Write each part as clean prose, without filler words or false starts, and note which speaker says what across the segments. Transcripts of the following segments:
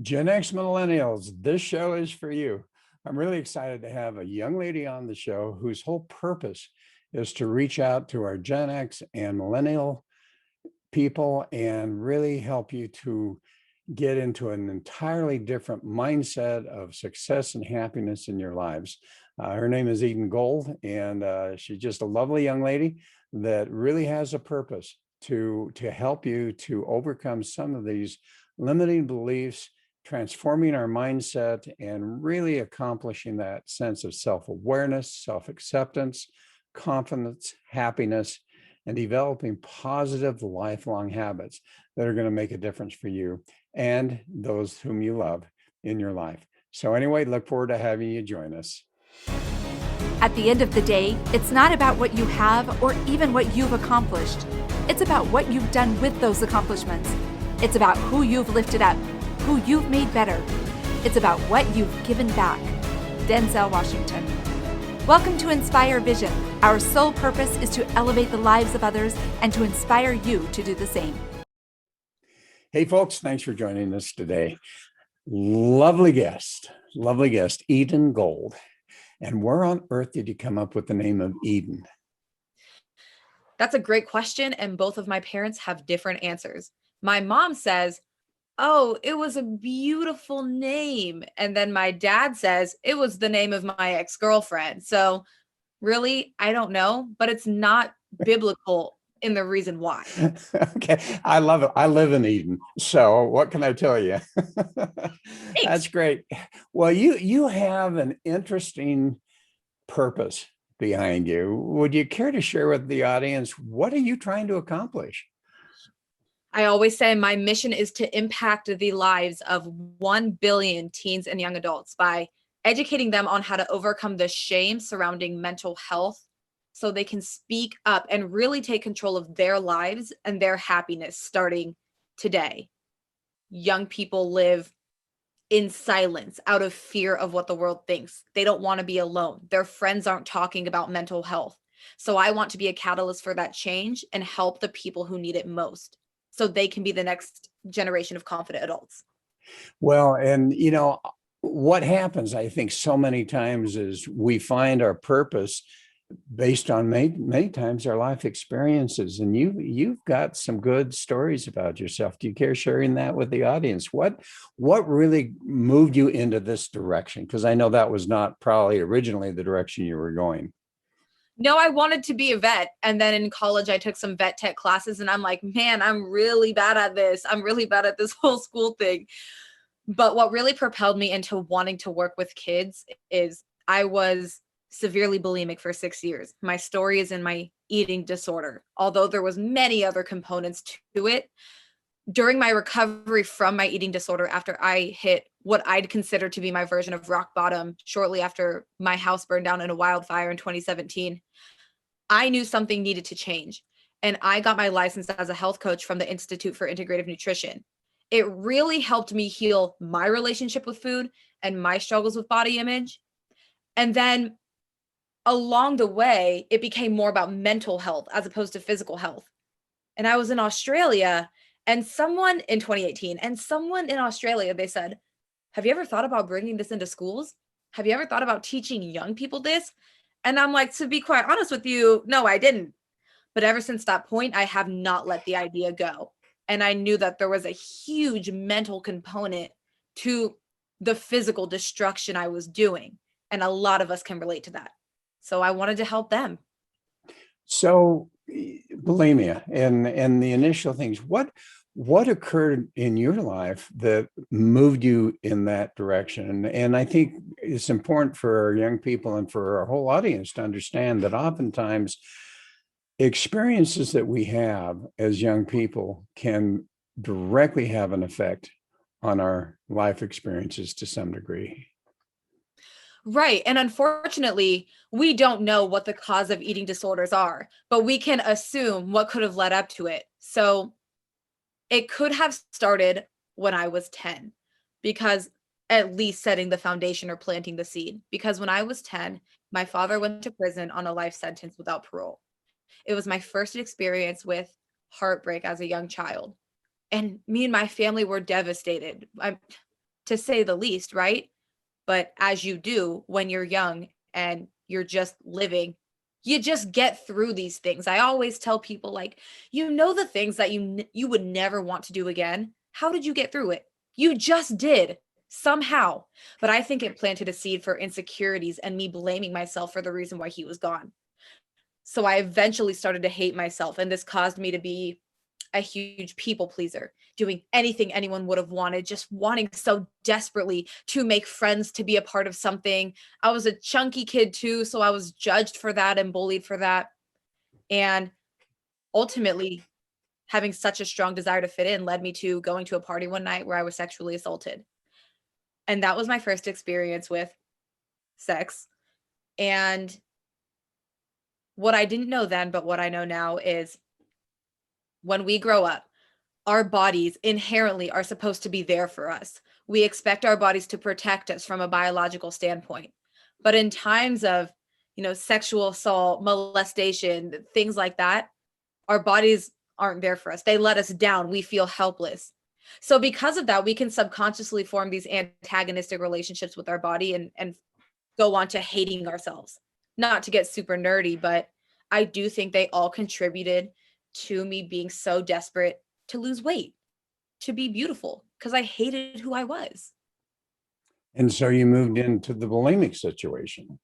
Speaker 1: GenX Millennials, this show is for you. I'm really excited to have a young lady on the show whose whole purpose is to reach out to our Gen X and Millennial people and really help you to get into an entirely different mindset of success and happiness in your lives. Her name is Eden Gold, and she's just a lovely young lady that really has a purpose to help you to overcome some of these limiting beliefs, transforming our mindset, and really accomplishing that sense of self-awareness, self-acceptance, confidence, happiness, and developing positive lifelong habits that are going to make a difference for you and those whom you love in your life. So anyway, look forward to having you join us.
Speaker 2: At the end of the day, it's not about what you have or even what you've accomplished. It's about what you've done with those accomplishments. It's about who you've lifted up, who you've made better. It's about what you've given back. Denzel Washington. Welcome to Inspire Vision. Our sole purpose is to elevate the lives of others and to inspire you to do the same.
Speaker 1: Hey folks, thanks for joining us today. Lovely guest, Eden Gold. And where on earth did you come up with the name of Eden?
Speaker 3: That's a great question, and both of my parents have different answers. My mom says, "Oh, it was a beautiful name." And then my dad says, "It was the name of my ex-girlfriend." So really, I don't know, but it's not biblical in the reason why.
Speaker 1: Okay, I love it. I live in Eden, so what can I tell you? That's great. Well, you have an interesting purpose behind you. Would you care to share with the audience, what are you trying to accomplish?
Speaker 3: I always say my mission is to impact the lives of 1 billion teens and young adults by educating them on how to overcome the shame surrounding mental health so they can speak up and really take control of their lives and their happiness starting today. Young people live in silence out of fear of what the world thinks. They don't want to be alone. Their friends aren't talking about mental health. So I want to be a catalyst for that change and help the people who need it most so they can be the next generation of confident adults.
Speaker 1: Well, and what happens, I think, so many times is we find our purpose based on many times our life experiences. And you've got some good stories about yourself. Do you care sharing that with the audience? What really moved you into this direction? Because I know that was not probably originally the direction you were going.
Speaker 3: No, I wanted to be a vet. And then in college, I took some vet tech classes and I'm like, man, I'm really bad at this. I'm really bad at this whole school thing. But what really propelled me into wanting to work with kids is I was severely bulimic for 6 years. My story is in my eating disorder, although there was many other components to it. During my recovery from my eating disorder, after I hit what I'd consider to be my version of rock bottom, shortly after my house burned down in a wildfire in 2017, I knew something needed to change. And I got my license as a health coach from the Institute for Integrative Nutrition. It really helped me heal my relationship with food and my struggles with body image. And then along the way, it became more about mental health as opposed to physical health. And I was in Australia and someone in 2018, and someone in Australia, they said, "Have you ever thought about bringing this into schools? Have you ever thought about teaching young people this?" And I'm like, to be quite honest with you, no, I didn't. But ever since that point, I have not let the idea go. And I knew that there was a huge mental component to the physical destruction I was doing. And a lot of us can relate to that. So I wanted to help them.
Speaker 1: So bulimia and the initial things, what occurred in your life that moved you in that direction? And I think it's important for our young people and for our whole audience to understand that oftentimes experiences that we have as young people can directly have an effect on our life experiences to some degree.
Speaker 3: Right. And unfortunately, we don't know what the cause of eating disorders are, but we can assume what could have led up to it. So it could have started when I was 10, because at least setting the foundation or planting the seed. Because when I was 10, my father went to prison on a life sentence without parole. It was my first experience with heartbreak as a young child. And me and my family were devastated. to say the least, right? But as you do when you're young and you're just living, you just get through these things. I always tell people, like, the things that you would never want to do again. How did you get through it? You just did somehow. But I think it planted a seed for insecurities and me blaming myself for the reason why he was gone. So I eventually started to hate myself, and this caused me to be a huge people pleaser, doing anything anyone would have wanted, just wanting so desperately to make friends, to be a part of something. I was a chunky kid too, so I was judged for that and bullied for that. And ultimately, having such a strong desire to fit in led me to going to a party one night where I was sexually assaulted. And that was my first experience with sex. And what I didn't know then, but what I know now, is when we grow up, our bodies inherently are supposed to be there for us. We expect our bodies to protect us from a biological standpoint. But in times of, sexual assault, molestation, things like that, our bodies aren't there for us. They let us down. We feel helpless. So because of that, we can subconsciously form these antagonistic relationships with our body and go on to hating ourselves. Not to get super nerdy, but I do think they all contributed to me being so desperate to lose weight, to be beautiful, because I hated who I was.
Speaker 1: And so you moved into the bulimic situation.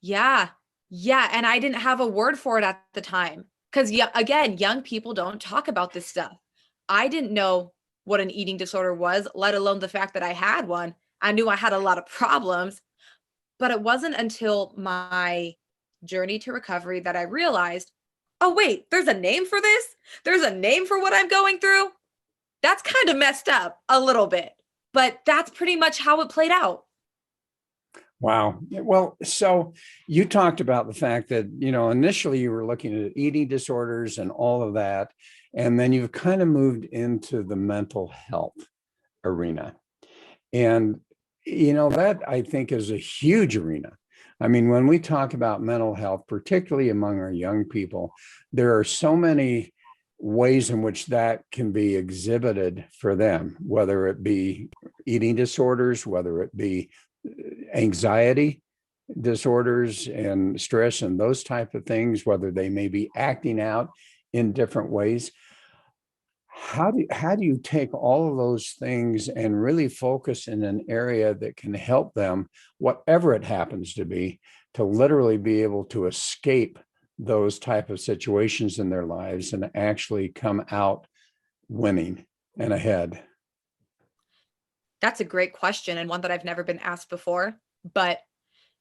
Speaker 3: Yeah. Yeah. And I didn't have a word for it at the time. Because, again, young people don't talk about this stuff. I didn't know what an eating disorder was, let alone the fact that I had one. I knew I had a lot of problems. But it wasn't until my journey to recovery that I realized, oh, wait, there's a name for this? There's a name for what I'm going through? That's kind of messed up a little bit, but that's pretty much how it played out.
Speaker 1: Wow. Well, so you talked about the fact that, initially you were looking at eating disorders and all of that, and then you've kind of moved into the mental health arena. And, that I think is a huge arena. I mean, when we talk about mental health, particularly among our young people, there are so many ways in which that can be exhibited for them, whether it be eating disorders, whether it be anxiety disorders and stress and those type of things, whether they may be acting out in different ways. How do you take all of those things and really focus in an area that can help them, whatever it happens to be, to literally be able to escape those type of situations in their lives and actually come out winning and ahead?
Speaker 3: That's a great question, and one that I've never been asked before. But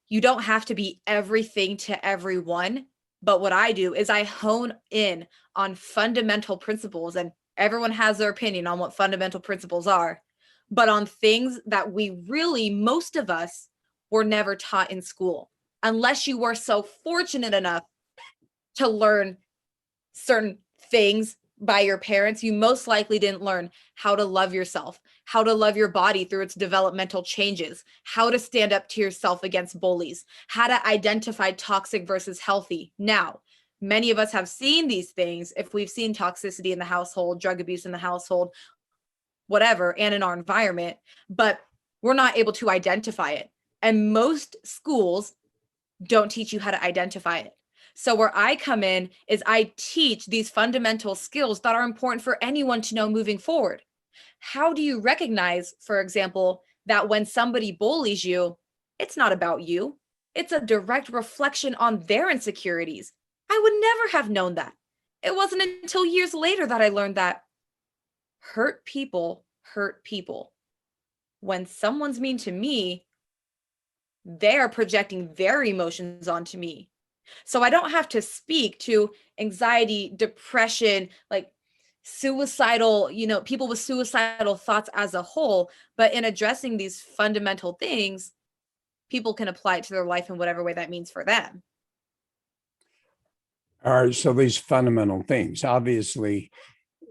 Speaker 3: you don't have to be everything to everyone. But what I do is I hone in on fundamental principles, and everyone has their opinion on what fundamental principles are, but on things that most of us were never taught in school, unless you were so fortunate enough to learn certain things by your parents. You most likely didn't learn how to love yourself, how to love your body through its developmental changes, how to stand up to yourself against bullies, how to identify toxic versus healthy. Now, many of us have seen these things if we've seen toxicity in the household, drug abuse in the household, whatever, and in our environment, but we're not able to identify it. And most schools don't teach you how to identify it. So where I come in is I teach these fundamental skills that are important for anyone to know moving forward. How do you recognize, for example, that when somebody bullies you, it's not about you. It's a direct reflection on their insecurities. I would never have known that. It wasn't until years later that I learned that hurt people hurt people. When someone's mean to me, they are projecting their emotions onto me. So I don't have to speak to anxiety, depression, like suicidal, people with suicidal thoughts as a whole. But in addressing these fundamental things, people can apply it to their life in whatever way that means for them.
Speaker 1: All right. So these fundamental things, obviously,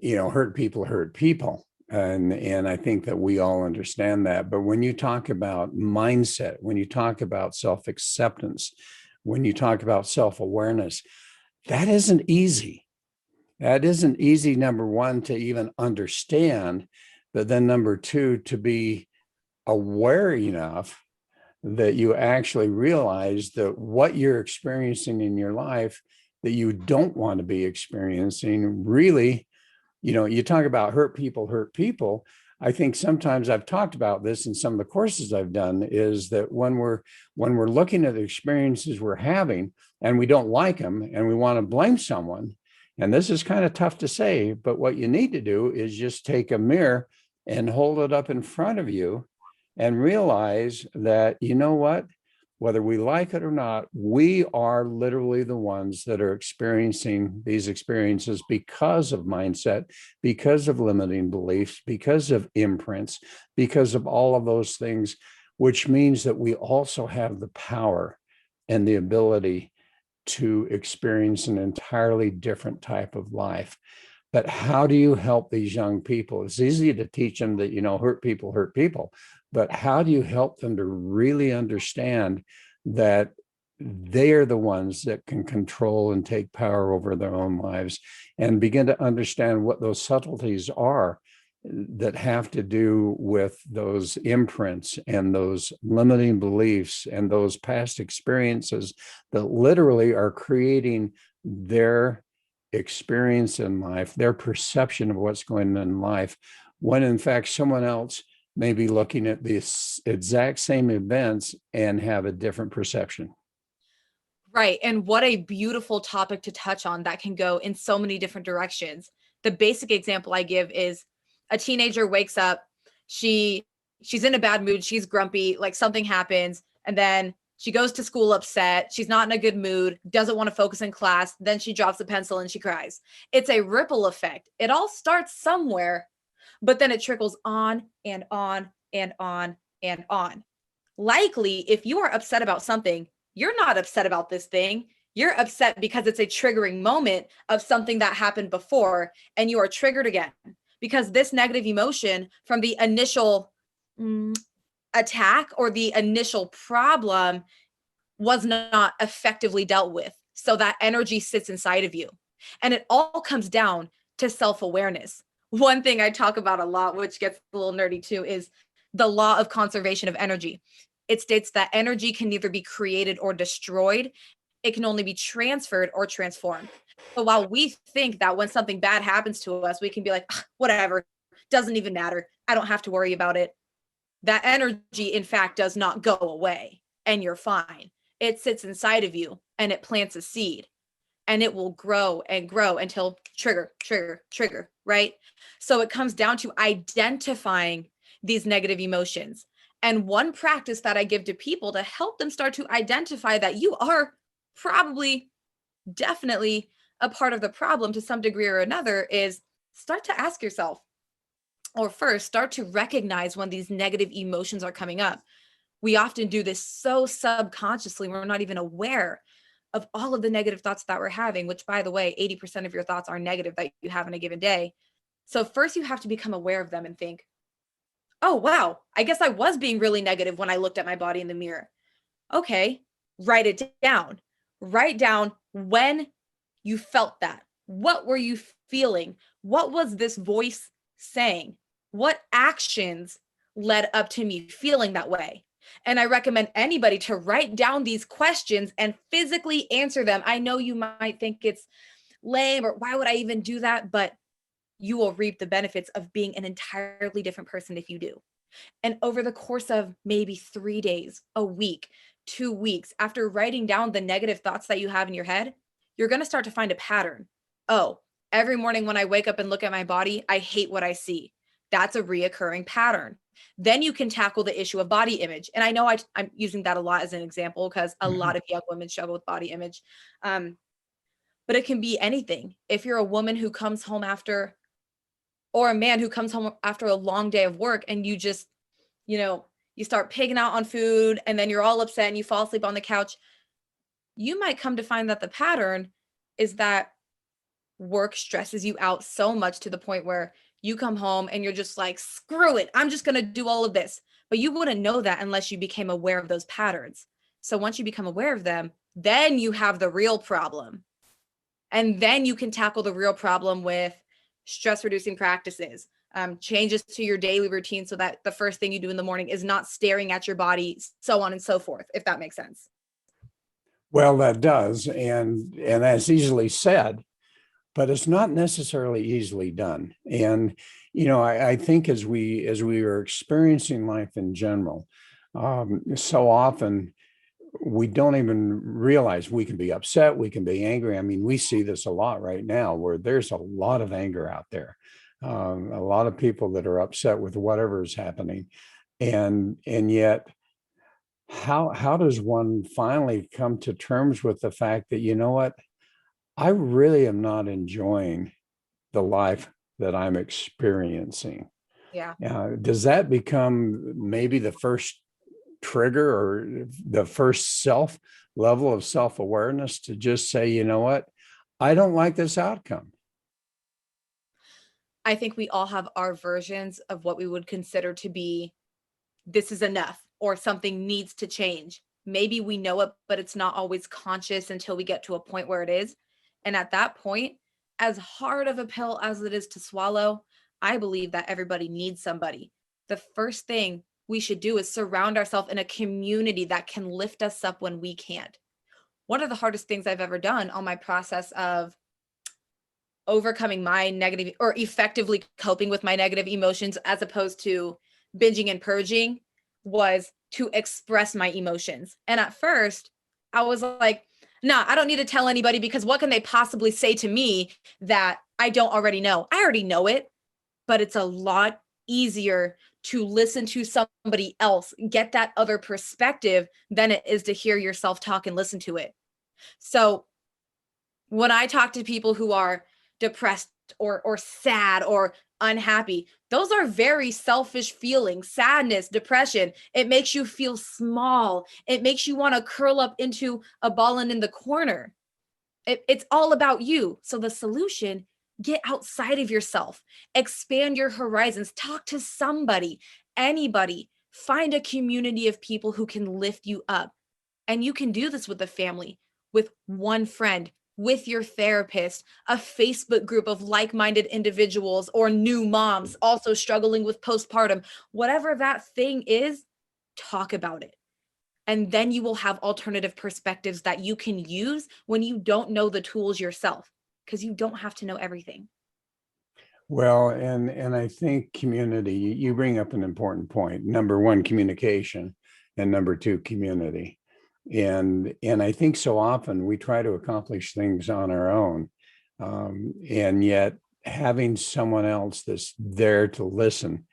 Speaker 1: hurt people hurt people. And I think that we all understand that. But when you talk about mindset, when you talk about self-acceptance, when you talk about self-awareness, that isn't easy. That isn't easy, number one, to even understand, but then number two, to be aware enough that you actually realize that what you're experiencing in your life that you don't want to be experiencing really, you talk about hurt people. I think sometimes I've talked about this in some of the courses I've done, is that when we're looking at the experiences we're having and we don't like them and we want to blame someone, and this is kind of tough to say, but what you need to do is just take a mirror and hold it up in front of you and realize that, you know what, whether we like it or not, we are literally the ones that are experiencing these experiences because of mindset, because of limiting beliefs, because of imprints, because of all of those things, which means that we also have the power and the ability to experience an entirely different type of life. But how do you help these young people? It's easy to teach them that, hurt people. But how do you help them to really understand that they are the ones that can control and take power over their own lives, and begin to understand what those subtleties are that have to do with those imprints and those limiting beliefs and those past experiences that literally are creating their experience in life, their perception of what's going on in life, when in fact someone else may be looking at the exact same events and have a different perception.
Speaker 3: Right. And what a beautiful topic to touch on that can go in so many different directions. The basic example I give is a teenager wakes up, she's in a bad mood, she's grumpy, like something happens, and then she goes to school upset, she's not in a good mood, doesn't want to focus in class, then she drops the pencil and she cries. It's a ripple effect. It all starts somewhere, but then it trickles on and on and on and on. Likely, if you are upset about something, you're not upset about this thing. You're upset because it's a triggering moment of something that happened before, and you are triggered again because this negative emotion from the initial attack or the initial problem was not effectively dealt with. So that energy sits inside of you. And it all comes down to self-awareness. One thing I talk about a lot, which gets a little nerdy too, is the law of conservation of energy. It states that energy can neither be created or destroyed. It can only be transferred or transformed. So while we think that when something bad happens to us, we can be like, whatever, doesn't even matter. I don't have to worry about it. That energy, in fact, does not go away and you're fine. It sits inside of you and it plants a seed, and it will grow and grow until trigger, right? So it comes down to identifying these negative emotions. And one practice that I give to people to help them start to identify that you are probably, definitely a part of the problem to some degree or another is start to ask yourself, or first start to recognize when these negative emotions are coming up. We often do this so subconsciously, we're not even aware of all of the negative thoughts that we're having, which, by the way, 80% of your thoughts are negative that you have in a given day. So first you have to become aware of them and think, oh, wow, I guess I was being really negative when I looked at my body in the mirror. Okay, write it down. Write down when you felt that. What were you feeling? What was this voice saying? What actions led up to me feeling that way? And I recommend anybody to write down these questions and physically answer them. I know you might think it's lame or why would I even do that? But you will reap the benefits of being an entirely different person if you do. And over the course of maybe 3 days, a week, 2 weeks, after writing down the negative thoughts that you have in your head, you're going to start to find a pattern. Oh, every morning when I wake up and look at my body, I hate what I see. That's a reoccurring pattern. Then you can tackle the issue of body image. And I know I'm using that a lot as an example because a lot of young women struggle with body image. But it can be anything. If you're a woman who comes home after, or a man who comes home after a long day of work and you just, you start pigging out on food and then you're all upset and you fall asleep on the couch, you might come to find that the pattern is that work stresses you out so much to the point where you come home and you're just like, screw it, I'm just going to do all of this. But you wouldn't know that unless you became aware of those patterns. So once you become aware of them, then you have the real problem. And then you can tackle the real problem with stress reducing practices, changes to your daily routine so that the first thing you do in the morning is not staring at your body, so on and so forth, if that makes sense.
Speaker 1: Well, that does. And that's easily said, but it's not necessarily easily done. And, I think as we are experiencing life in general, so often we don't even realize we can be upset, we can be angry. I mean, we see this a lot right now where there's a lot of anger out there, a lot of people that are upset with whatever is happening. And yet, how does one finally come to terms with the fact that, you know what, I really am not enjoying the life that I'm experiencing?
Speaker 3: Yeah.
Speaker 1: Does that become maybe the first trigger or the first level of self-awareness to just say, you know what, I don't like this outcome?
Speaker 3: I think we all have our versions of what we would consider to be this is enough or something needs to change. Maybe we know it, but it's not always conscious until we get to a point where it is. And at that point, as hard of a pill as it is to swallow, I believe that everybody needs somebody. The first thing we should do is surround ourselves in a community that can lift us up when we can't. One of the hardest things I've ever done on my process of overcoming my negative or effectively coping with my negative emotions as opposed to binging and purging was to express my emotions. And at first, I was like, nah, I don't need to tell anybody because what can they possibly say to me that I don't already know? I already know it, but it's a lot easier to listen to somebody else, get that other perspective than it is to hear yourself talk and listen to it. So when I talk to people who are depressed or sad or unhappy, those are very selfish feelings. Sadness, depression, it makes you feel small. It makes you want to curl up into a ball and in the corner. It's all about you. So the solution, get outside of yourself, expand your horizons, talk to somebody, anybody, find a community of people who can lift you up. And you can do this with a family, with one friend, with your therapist, a Facebook group of like-minded individuals or new moms also struggling with postpartum. Whatever that thing is, talk about it. And then you will have alternative perspectives that you can use when you don't know the tools yourself, because you don't have to know everything.
Speaker 1: Well, and I think community, you bring up an important point. Number one, communication, and number two, community. And I think so often we try to accomplish things on our own, and yet having someone else that's there to listen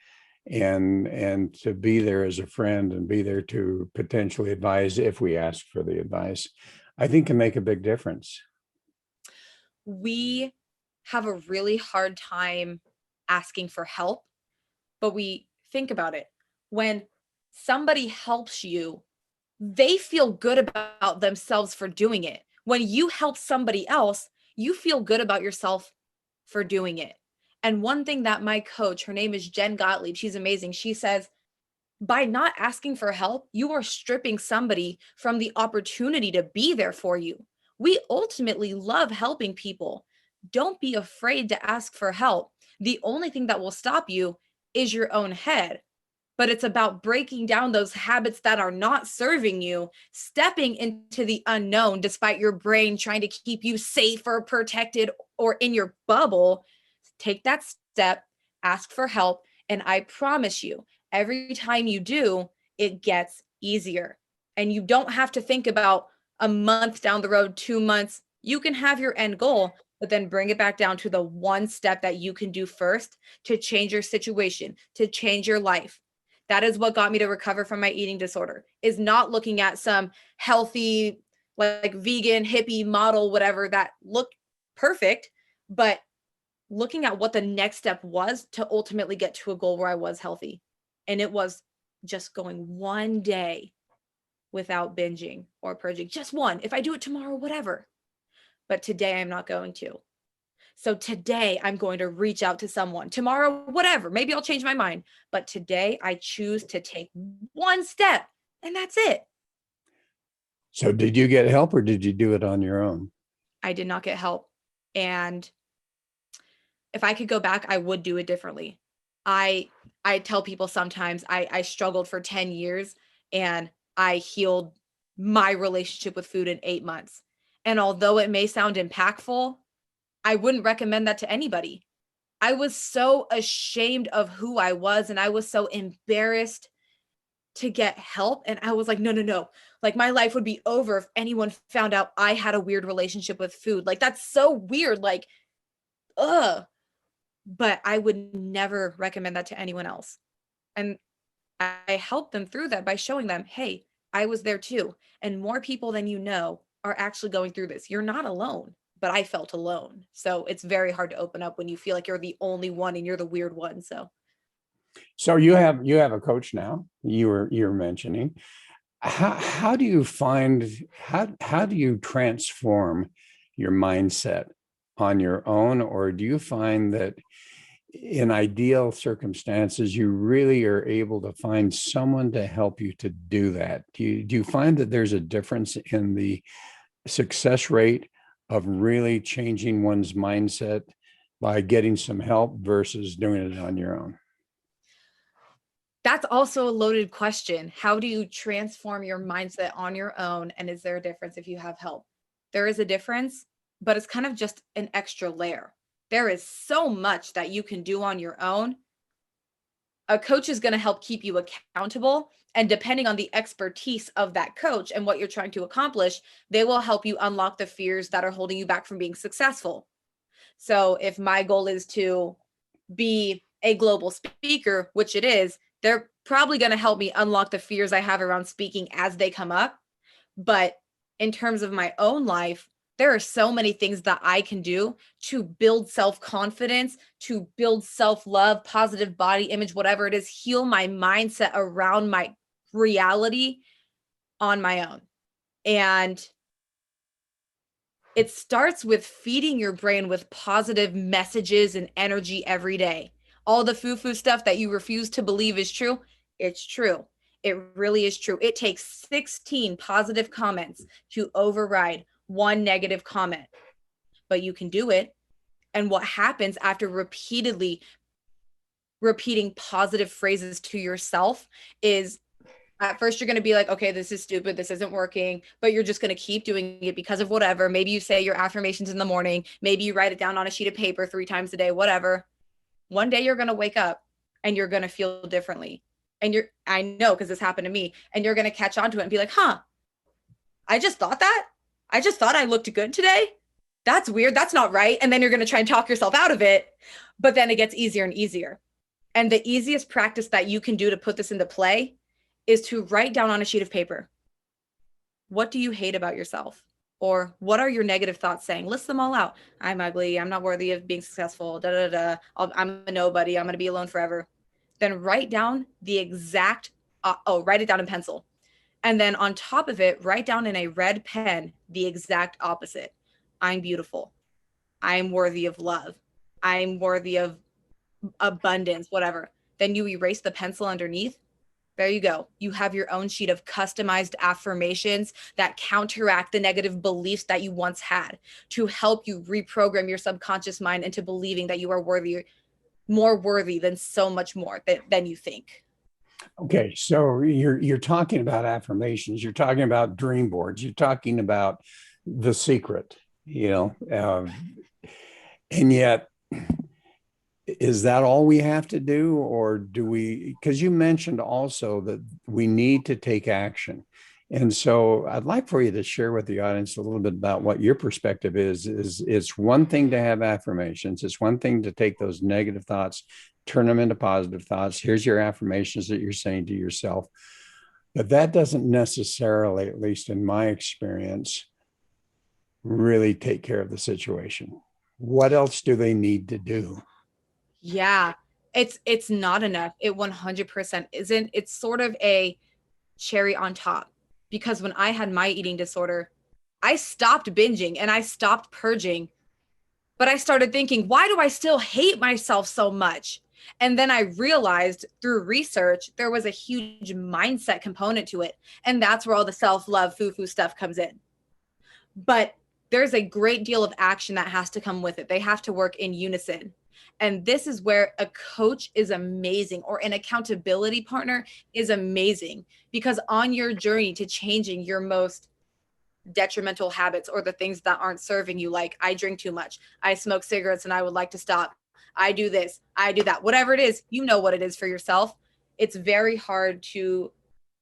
Speaker 1: and to be there as a friend and be there to potentially advise if we ask for the advice, I think can make a big difference.
Speaker 3: We have a really hard time asking for help, but we think about it. When somebody helps you, they feel good about themselves for doing it. When you help somebody else, you feel good about yourself for doing it. And one thing that my coach, her name is Jen Gottlieb, she's amazing. She says, by not asking for help, you are stripping somebody from the opportunity to be there for you. We ultimately love helping people. Don't be afraid to ask for help. The only thing that will stop you is your own head. But it's about breaking down those habits that are not serving you, stepping into the unknown despite your brain trying to keep you safe or protected or in your bubble. Take that step, ask for help, and I promise you, every time you do, it gets easier. And you don't have to think about a month down the road, 2 months. You can have your end goal, but then bring it back down to the one step that you can do first to change your situation, to change your life. That is what got me to recover from my eating disorder, is not looking at some healthy, like vegan, hippie model, whatever that looked perfect, but looking at what the next step was to ultimately get to a goal where I was healthy. And it was just going one day without binging or purging, just one. If I do it tomorrow, whatever. But today I'm not going to. So today I'm going to reach out to someone. Tomorrow, whatever, maybe I'll change my mind. But today I choose to take one step and that's it.
Speaker 1: So did you get help or did you do it on your own?
Speaker 3: I did not get help. And if I could go back, I would do it differently. I I tell people sometimes I struggled for 10 years and I healed my relationship with food in 8 months. And although it may sound impactful, I wouldn't recommend that to anybody. I was so ashamed of who I was and I was so embarrassed to get help. And I was like, no, no, no. Like my life would be over if anyone found out I had a weird relationship with food. Like that's so weird. Like, ugh. But I would never recommend that to anyone else. And I helped them through that by showing them, hey, I was there too. And more people than you know are actually going through this. You're not alone, but I felt alone. So it's very hard to open up when you feel like you're the only one and you're the weird one. So
Speaker 1: So you have a coach now, you were mentioning. How do you find, how do you transform your mindset on your own? Or do you find that in ideal circumstances, you really are able to find someone to help you to do that? Do you find that there's a difference in the success rate of really changing one's mindset by getting some help versus doing it on your own?
Speaker 3: that's also a loaded question. How do you transform your mindset on your own? And is there a difference if you have help? There is a difference, but it's kind of just an extra layer. There is so much that you can do on your own. A coach is going to help keep you accountable. And depending on the expertise of that coach and what you're trying to accomplish, they will help you unlock the fears that are holding you back from being successful. So if my goal is to be a global speaker, which it is, they're probably going to help me unlock the fears I have around speaking as they come up. But in terms of my own life, there are so many things that I can do to build self confidence, to build self love, positive body image, whatever it is, heal my mindset around my reality on my own. And it starts with feeding your brain with positive messages and energy every day. All the foo-foo stuff that you refuse to believe is true, it's true. It really is true. It takes 16 positive comments to override one negative comment, but you can do it. And what happens after repeatedly repeating positive phrases to yourself is at first you're going to be like, okay, this is stupid, this isn't working, but you're just going to keep doing it because of whatever. Maybe you say your affirmations in the morning, maybe you write it down on a sheet of paper 3 times a day, whatever. One day you're going to wake up and you're going to feel differently. And I know because this happened to me, and you're going to catch on to it and be like, huh, I just thought that. I just thought I looked good today. That's weird. That's not right. And then you're going to try and talk yourself out of it. But then it gets easier and easier. And the easiest practice that you can do to put this into play is to write down on a sheet of paper, what do you hate about yourself? Or what are your negative thoughts saying? List them all out. I'm ugly. I'm not worthy of being successful. Da, da, da. I'm a nobody. I'm going to be alone forever. Then write down the exact, write it down in pencil. And then on top of it, write down in a red pen the exact opposite. I'm beautiful. I'm worthy of love. I'm worthy of abundance, whatever. Then you erase the pencil underneath. There you go. You have your own sheet of customized affirmations that counteract the negative beliefs that you once had to help you reprogram your subconscious mind into believing that you are worthy, more worthy than so much more than you think.
Speaker 1: Okay, so you're talking about affirmations, you're talking about dream boards, you're talking about the secret, and yet, is that all we have to do, or do we? Because you mentioned also that we need to take action, and so I'd like for you to share with the audience a little bit about what your perspective is. It's one thing to have affirmations, it's one thing to take those negative thoughts, turn them into positive thoughts. Here's your affirmations that you're saying to yourself. But that doesn't necessarily, at least in my experience, really take care of the situation. What else do they need to do?
Speaker 3: Yeah, it's not enough. It 100% isn't. It's sort of a cherry on top, because when I had my eating disorder, I stopped binging and I stopped purging, but I started thinking, why do I still hate myself so much? And then I realized through research, there was a huge mindset component to it. And that's where all the self-love, foo-foo stuff comes in. But there's a great deal of action that has to come with it. They have to work in unison. And this is where a coach is amazing, or an accountability partner is amazing, because on your journey to changing your most detrimental habits, or the things that aren't serving you, like I drink too much, I smoke cigarettes and I would like to stop, I do this, I do that, whatever it is, you know what it is for yourself. It's very hard to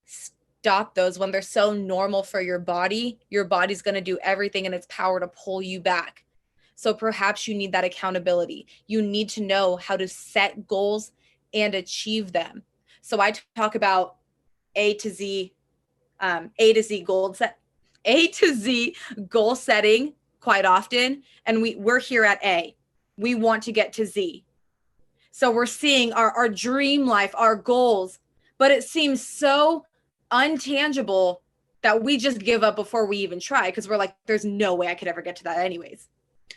Speaker 3: stop those when they're so normal for your body. Your body's going to do everything in its power to pull you back. So perhaps you need that accountability. You need to know how to set goals and achieve them. So I talk about A to Z goal setting quite often. And we're here at A. We want to get to Z. So we're seeing our dream life, our goals, but it seems so untangible that we just give up before we even try, because we're like, there's no way I could ever get to that anyways.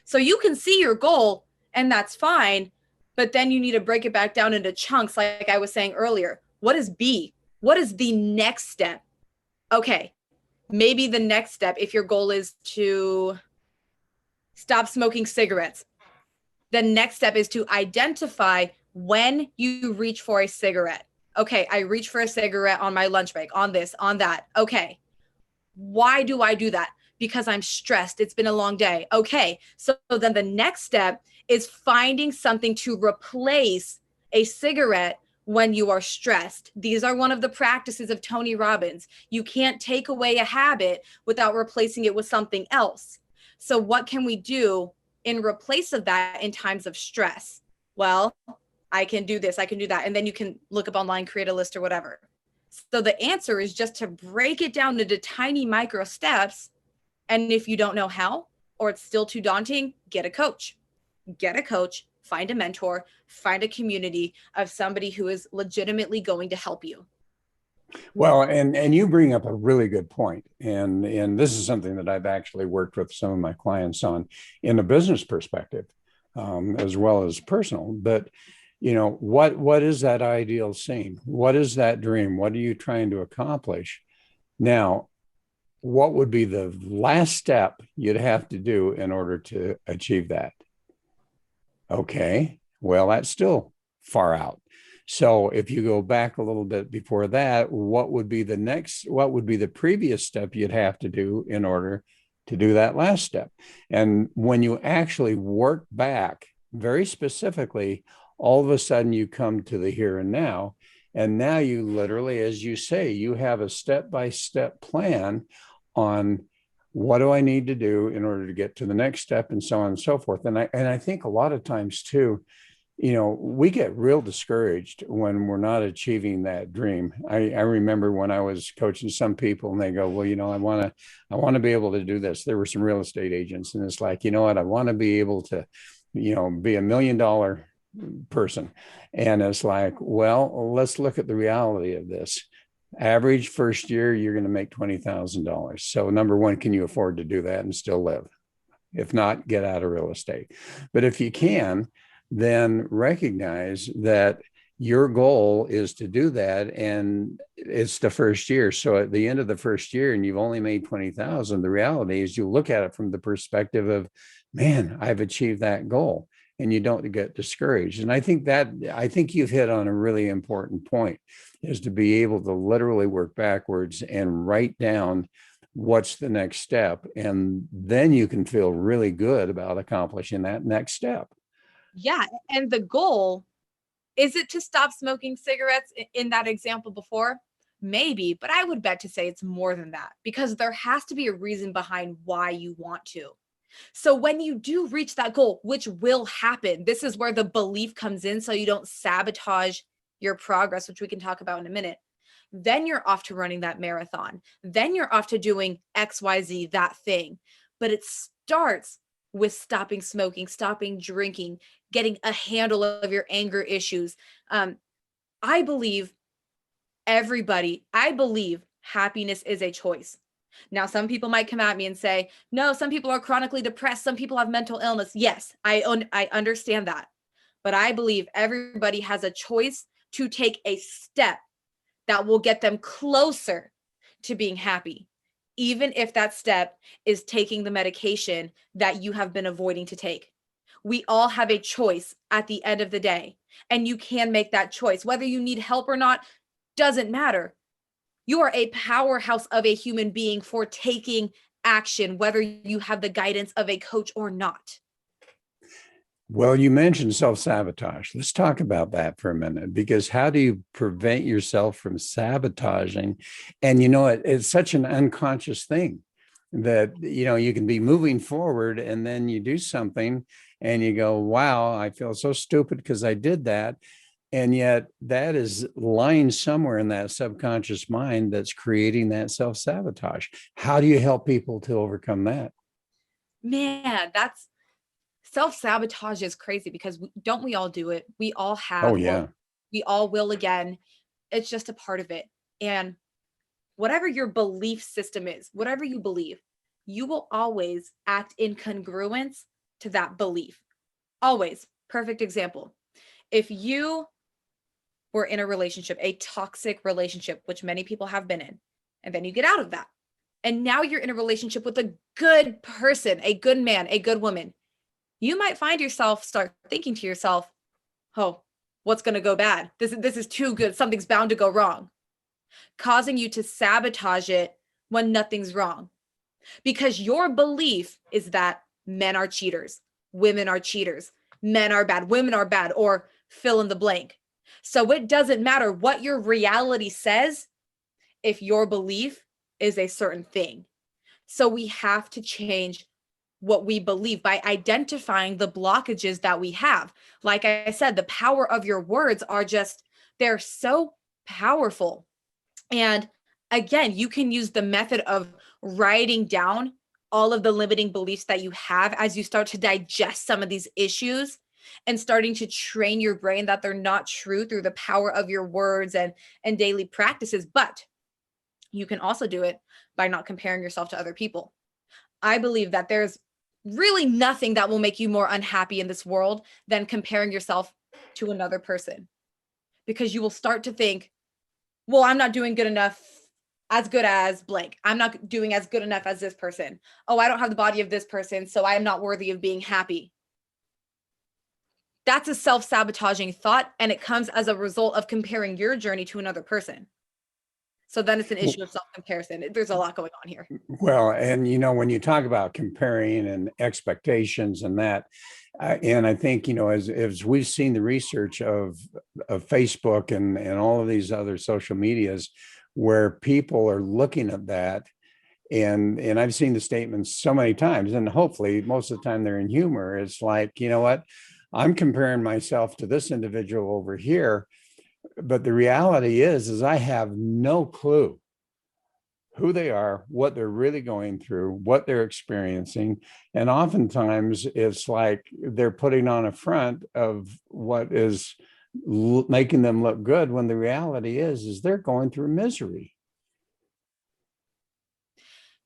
Speaker 3: So you can see your goal and that's fine, but then you need to break it back down into chunks. Like I was saying earlier, what is B? What is the next step? Okay, maybe the next step, if your goal is to stop smoking cigarettes, the next step is to identify when you reach for a cigarette. Okay, I reach for a cigarette on my lunch break, on this, on that. Okay, why do I do that? Because I'm stressed. It's been a long day. Okay, so then the next step is finding something to replace a cigarette when you are stressed. These are one of the practices of Tony Robbins. You can't take away a habit without replacing it with something else. So what can we do in replace of that in times of stress? Well, I can do this, I can do that. And then you can look up online, create a list or whatever. So the answer is just to break it down into tiny micro steps. And if you don't know how, or it's still too daunting, get a coach. Get a coach, find a mentor, find a community of somebody who is legitimately going to help you.
Speaker 1: Well, and you bring up a really good point. And this is something that I've actually worked with some of my clients on in a business perspective, as well as personal. But you know, what is that ideal scene? What is that dream? What are you trying to accomplish? Now, what would be the last step you'd have to do in order to achieve that? Okay, well, that's still far out. So if you go back a little bit before that, what would be the previous step you'd have to do in order to do that last step? And when you actually work back very specifically, all of a sudden you come to the here and now. And now you literally, as you say, you have a step-by-step plan on what do I need to do in order to get to the next step, and so on and so forth. And I think a lot of times too, you know, we get real discouraged when we're not achieving that dream. I remember when I was coaching some people and they go, well, you know, I want to be able to do this. There were some real estate agents, and it's like, you know what, I want to be able to, you know, be $1 million person. And it's like, well, let's look at the reality of this. Average first year, you're going to make $20,000. So number one, can you afford to do that and still live? If not, get out of real estate. But if you can, then recognize that your goal is to do that, and it's the first year. So at the end of the first year, and you've only made 20,000, the reality is you look at it from the perspective of, man, I've achieved that goal, and you don't get discouraged. And I think you've hit on a really important point, is to be able to literally work backwards and write down what's the next step. And then you can feel really good about accomplishing that next step.
Speaker 3: Yeah. And the goal, is it to stop smoking cigarettes in that example before? Maybe, but I would bet to say it's more than that, because there has to be a reason behind why you want to. So when you do reach that goal, which will happen, this is where the belief comes in, so you don't sabotage your progress, which we can talk about in a minute. Then you're off to running that marathon. Then you're off to doing XYZ, that thing. But it starts with stopping smoking, stopping drinking, getting a handle of your anger issues. I believe happiness is a choice. Now, some people might come at me and say, no, some people are chronically depressed. Some people have mental illness. Yes, I understand that. But I believe everybody has a choice to take a step that will get them closer to being happy, even if that step is taking the medication that you have been avoiding to take. We all have a choice at the end of the day, and you can make that choice. Whether you need help or not doesn't matter. You are a powerhouse of a human being for taking action, whether you have the guidance of a coach or not.
Speaker 1: Well, you mentioned self-sabotage. Let's talk about that for a minute, because how do you prevent yourself from sabotaging? And it's such an unconscious thing that, you can be moving forward and then you do something and you go, wow, I feel so stupid because I did that. And yet that is lying somewhere in that subconscious mind that's creating that self-sabotage. How do you help people to overcome that?
Speaker 3: Man, that's self-sabotage is crazy because don't we all do it? We all
Speaker 1: Oh,
Speaker 3: have,
Speaker 1: yeah.
Speaker 3: or we all will again. It's just a part of it. And whatever your belief system is, whatever you believe, you will always act in congruence to that belief. Always. Perfect example. If you were in a relationship, a toxic relationship, which many people have been in, and then you get out of that, and now you're in a relationship with a good person, a good man, a good woman, you might find yourself start thinking to yourself, oh, what's going to go bad? This is too good. Something's bound to go wrong, causing you to sabotage it when nothing's wrong. Because your belief is that men are cheaters, women are cheaters, men are bad, women are bad, or fill in the blank. So it doesn't matter what your reality says if your belief is a certain thing. So we have to change what we believe by identifying the blockages that we have. Like I said, the power of your words they're so powerful. And again, you can use the method of writing down all of the limiting beliefs that you have as you start to digest some of these issues and starting to train your brain that they're not true through the power of your words and daily practices. But you can also do it by not comparing yourself to other people. I believe that there's really nothing that will make you more unhappy in this world than comparing yourself to another person, because you will start to think, well, I'm not doing good enough, as good as blank. I'm not doing as good enough as this person. Oh, I don't have the body of this person, so I am not worthy of being happy. That's a self-sabotaging thought, and it comes as a result of comparing your journey to another person. So then it's an issue of self-comparison. There's a lot going on here.
Speaker 1: Well, and when you talk about comparing and expectations and that, and I think, as we've seen the research of Facebook and all of these other social medias where people are looking at that, and I've seen the statements so many times, and hopefully most of the time they're in humor. It's like, you know what, I'm comparing myself to this individual over here, but the reality is I have no clue who they are, what they're really going through, what they're experiencing. And oftentimes it's like they're putting on a front of what is making them look good, when the reality is they're going through misery.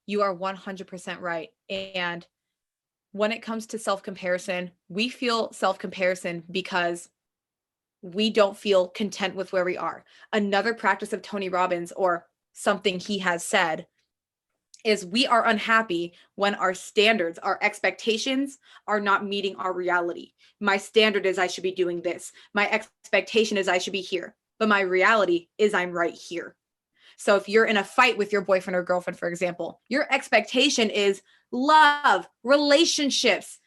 Speaker 3: You are 100% right. And when it comes to self-comparison, we feel self-comparison because we don't feel content with where we are. Another practice of Tony Robbins, or something he has said, is we are unhappy when our standards, our expectations are not meeting our reality. My standard is I should be doing this. My expectation is I should be here. But my reality is I'm right here. So if you're in a fight with your boyfriend or girlfriend, for example, your expectation is love, relationships,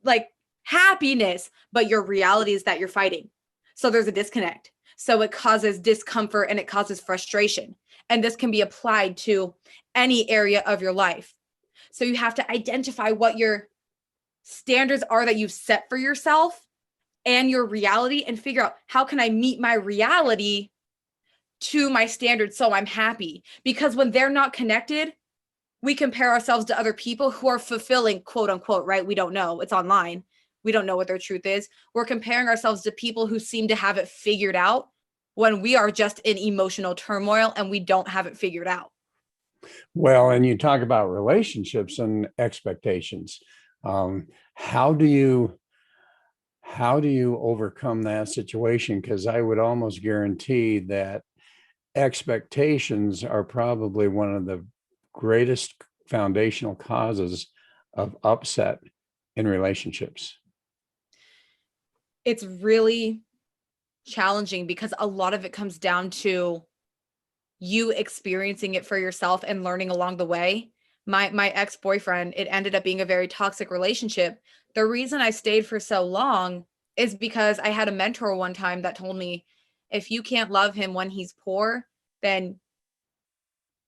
Speaker 3: like happiness, but your reality is that you're fighting. So there's a disconnect. So it causes discomfort and it causes frustration. And this can be applied to any area of your life. So you have to identify what your standards are that you've set for yourself and your reality, and figure out, how can I meet my reality to my standards so I'm happy? Because when they're not connected, we compare ourselves to other people who are fulfilling, quote unquote, right? We don't know. It's online. We don't know what their truth is. We're comparing ourselves to people who seem to have it figured out when we are just in emotional turmoil and we don't have it figured out.
Speaker 1: Well, and you talk about relationships and expectations. How do you overcome that situation? Because I would almost guarantee that expectations are probably one of the greatest foundational causes of upset in relationships.
Speaker 3: It's really challenging because a lot of it comes down to you experiencing it for yourself and learning along the way. My ex-boyfriend, it ended up being a very toxic relationship. The reason I stayed for so long is because I had a mentor one time that told me, if you can't love him when he's poor, then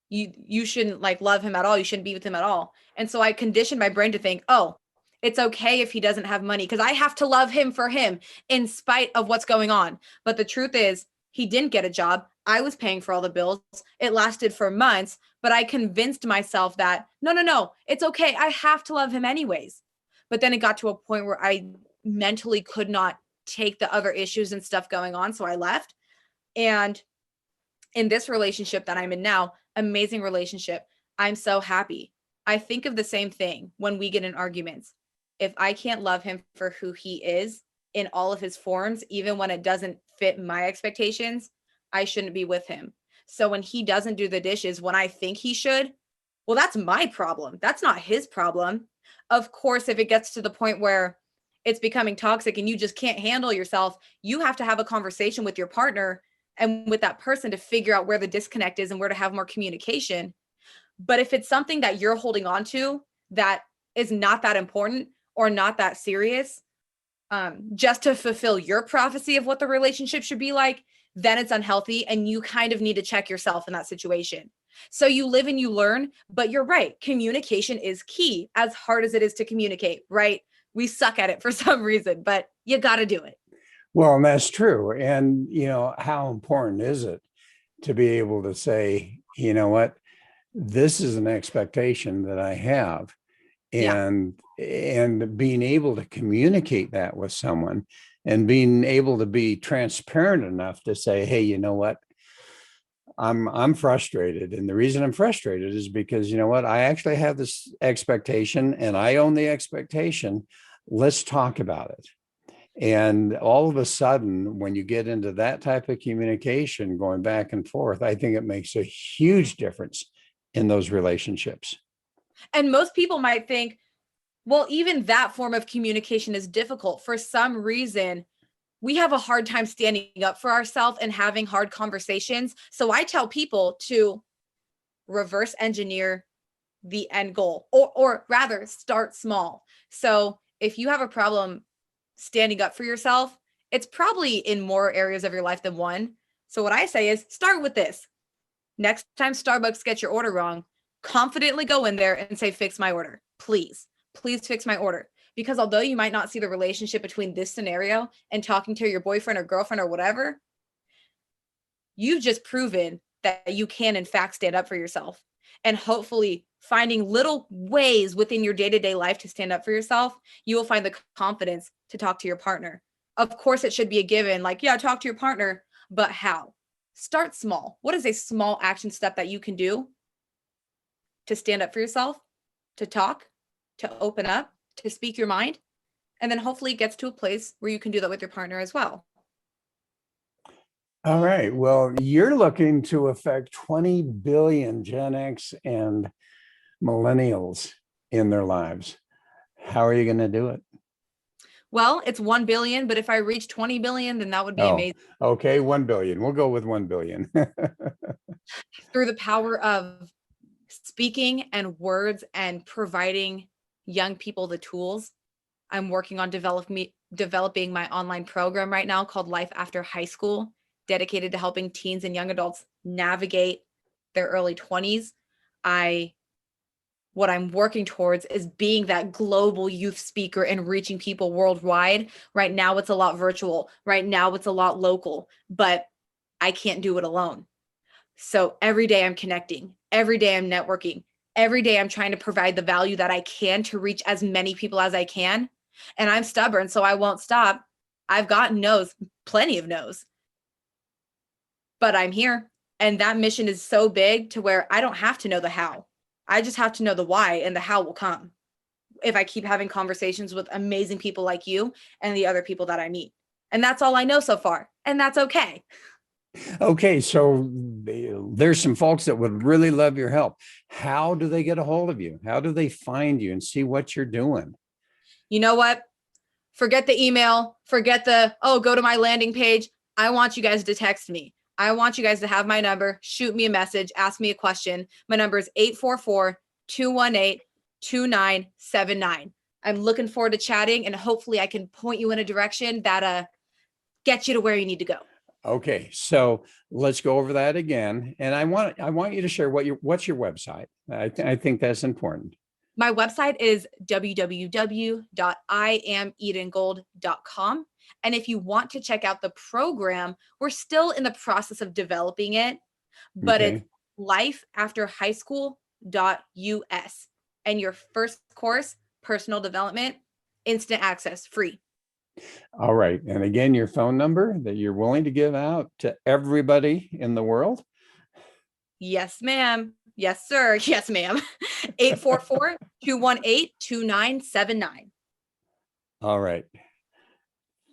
Speaker 3: you shouldn't like love him at all. You shouldn't be with him at all. And so I conditioned my brain to think, oh, it's okay if he doesn't have money because I have to love him for him in spite of what's going on. But the truth is, he didn't get a job. I was paying for all the bills. It lasted for months, but I convinced myself that no, it's okay. I have to love him anyways. But then it got to a point where I mentally could not take the other issues and stuff going on. So I left. And in this relationship that I'm in now, amazing relationship, I'm so happy. I think of the same thing when we get in arguments. If I can't love him for who he is in all of his forms, even when it doesn't fit my expectations, I shouldn't be with him. So when he doesn't do the dishes when I think he should, well, that's my problem. That's not his problem. Of course, if it gets to the point where it's becoming toxic and you just can't handle yourself, you have to have a conversation with your partner and with that person to figure out where the disconnect is and where to have more communication. But if it's something that you're holding on to that is not that important or not that serious, just to fulfill your prophecy of what the relationship should be like, then it's unhealthy and you kind of need to check yourself in that situation. So you live and you learn, but you're right. Communication is key, as hard as it is to communicate, right? We suck at it for some reason, but you got to do it.
Speaker 1: Well, and that's true. And, how important is it to be able to say, you know what, this is an expectation that I have.
Speaker 3: Yeah.
Speaker 1: And being able to communicate that with someone and being able to be transparent enough to say, hey, you know what, I'm frustrated. And the reason I'm frustrated is because, you know what, I actually have this expectation and I own the expectation. Let's talk about it. And all of a sudden, when you get into that type of communication going back and forth, I think it makes a huge difference in those relationships.
Speaker 3: And most people might think, well, even that form of communication is difficult. For some reason, we have a hard time standing up for ourselves and having hard conversations. So I tell people to reverse engineer the end goal, or rather start small. So if you have a problem standing up for yourself, it's probably in more areas of your life than one. So what I say is start with this. Next time Starbucks gets your order wrong, confidently go in there and say, fix my order. Please fix my order. Because although you might not see the relationship between this scenario and talking to your boyfriend or girlfriend or whatever, you've just proven that you can in fact stand up for yourself. And hopefully finding little ways within your day-to-day life to stand up for yourself, you will find the confidence to talk to your partner. Of course, it should be a given, like, yeah, talk to your partner, but how? Start small. What is a small action step that you can do to stand up for yourself, to talk, to open up, to speak your mind? And then hopefully it gets to a place where you can do that with your partner as well.
Speaker 1: All right. Well, you're looking to affect 20 billion Gen X and millennials in their lives. How are you going to do it?
Speaker 3: Well, it's 1 billion, but if I reach 20 billion, then that would be amazing.
Speaker 1: Okay, 1 billion. We'll go with 1 billion.
Speaker 3: Through the power of speaking and words and providing young people the tools. I'm working on developing my online program right now called Life After High School, dedicated to helping teens and young adults navigate their early 20s. What I'm working towards is being that global youth speaker and reaching people worldwide. Right now, it's a lot virtual. Right now, it's a lot local, but I can't do it alone. So every day I'm connecting, every day I'm networking, every day I'm trying to provide the value that I can to reach as many people as I can. And I'm stubborn, so I won't stop. I've gotten no's, plenty of no's, but I'm here. And that mission is so big to where I don't have to know the how. I just have to know the why, and the how will come if I keep having conversations with amazing people like you and the other people that I meet. And that's all I know so far. And that's okay.
Speaker 1: Okay, so there's some folks that would really love your help. How do they get a hold of you? How do they find you and see what you're doing?
Speaker 3: You know what? Forget the email, forget the, oh, go to my landing page. I want you guys to text me. I want you guys to have my number, shoot me a message, ask me a question. My number is 844-218-2979. I'm looking forward to chatting, and hopefully I can point you in a direction that gets you to where you need to go.
Speaker 1: Okay, so let's go over that again. And I want you to share what's your website. I think that's important.
Speaker 3: My website is www.IamEdenGold.com. And if you want to check out the program, we're still in the process of developing it, but
Speaker 1: Okay.
Speaker 3: it's lifeafterhighschool.us. And your first course, personal development, instant access, free.
Speaker 1: All right. And again, your phone number that you're willing to give out to everybody in the world.
Speaker 3: Yes, ma'am. Yes, sir. Yes, ma'am. 844-218-2979.
Speaker 1: All right.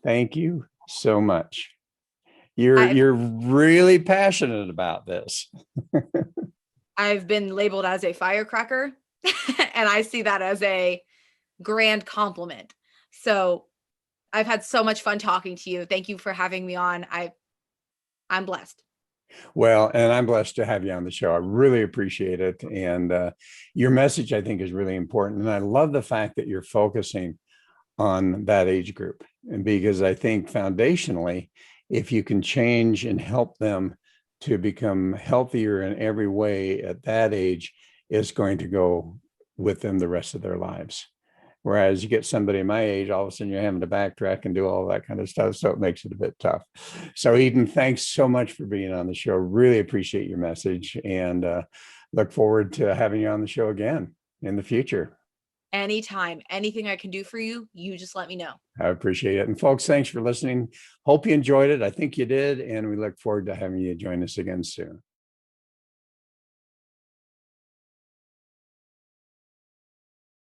Speaker 1: Thank you so much. You're really passionate about this.
Speaker 3: I've been labeled as a firecracker, and I see that as a grand compliment. So I've had so much fun talking to you. Thank you for having me on. I'm blessed.
Speaker 1: Well, and I'm blessed to have you on the show. I really appreciate it. And your message, I think, is really important. And I love the fact that you're focusing on that age group. And because I think foundationally, if you can change and help them to become healthier in every way at that age, it's going to go with them the rest of their lives. Whereas you get somebody my age, all of a sudden you're having to backtrack and do all that kind of stuff. So it makes it a bit tough. So Eden, thanks so much for being on the show. Really appreciate your message, and look forward to having you on the show again in the future.
Speaker 3: Anytime, anything I can do for you, you just let me know.
Speaker 1: I appreciate it. And folks, thanks for listening. Hope you enjoyed it. I think you did. And we look forward to having you join us again soon.